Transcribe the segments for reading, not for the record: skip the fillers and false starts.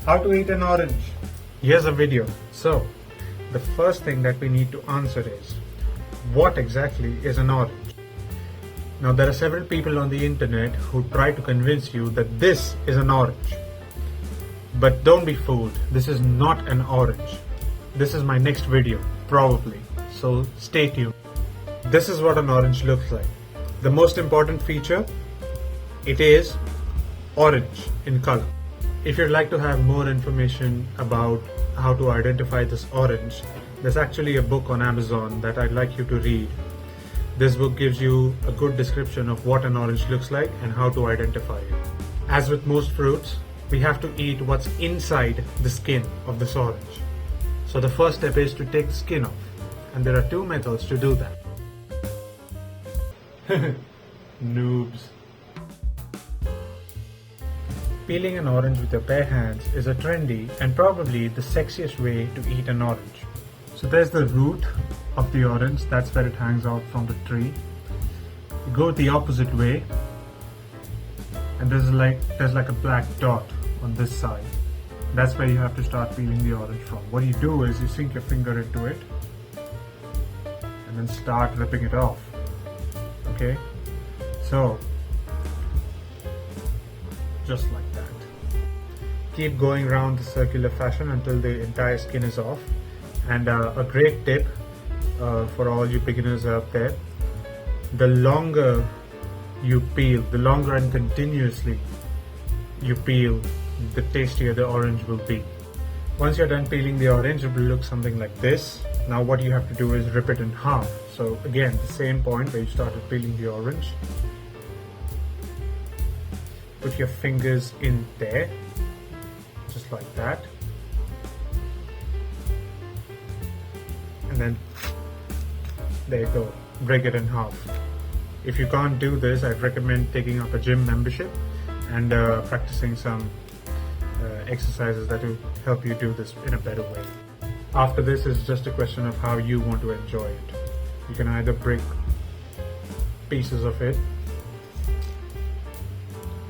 How to eat an orange? Here's a video. So, the first thing that we need to answer is, what exactly is an orange? Now, there are several people on the internet who try to convince you that this is an orange. But don't be fooled, this is not an orange. This is my next video, probably. So stay tuned. This is what an orange looks like. The most important feature, it is orange in color. If you'd like to have more information about how to identify this orange, there's actually a book on Amazon that I'd like you to read. This book gives you a good description of what an orange looks like and how to identify it. As with most fruits, we have to eat what's inside the skin of this orange. So the first step is to take the skin off, and there are two methods to do that. Noobs. Peeling an orange with your bare hands is a trendy and probably the sexiest way to eat an orange. So there's the root of the orange, that's where it hangs out from the tree. You go the opposite way, and there's like a black dot on this side. That's where you have to start peeling the orange from. What you do is you sink your finger into it and then start ripping it off. Okay? So, just like that. Keep going around the circular fashion until the entire skin is off. And a great tip for all you beginners out there, the longer you peel, the longer and continuously you peel, the tastier the orange will be. Once you're done peeling the orange, it will look something like this. Now what you have to do is rip it in half. So again, the same point where you started peeling the orange. Put your fingers in there, just like that. And then, there you go, break it in half. If you can't do this, I'd recommend taking up a gym membership and practicing some exercises that will help you do this in a better way. After this, it's just a question of how you want to enjoy it. You can either break pieces of it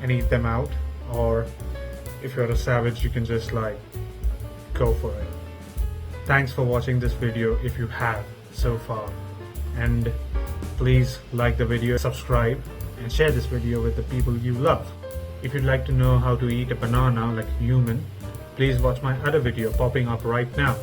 and eat them out, or if you're a savage, you can just like go for it. Thanks for watching this video if you have so far, and please like the video, subscribe, and share this video with the people you love. If you'd like to know how to eat a banana like a human, please watch my other video popping up right now.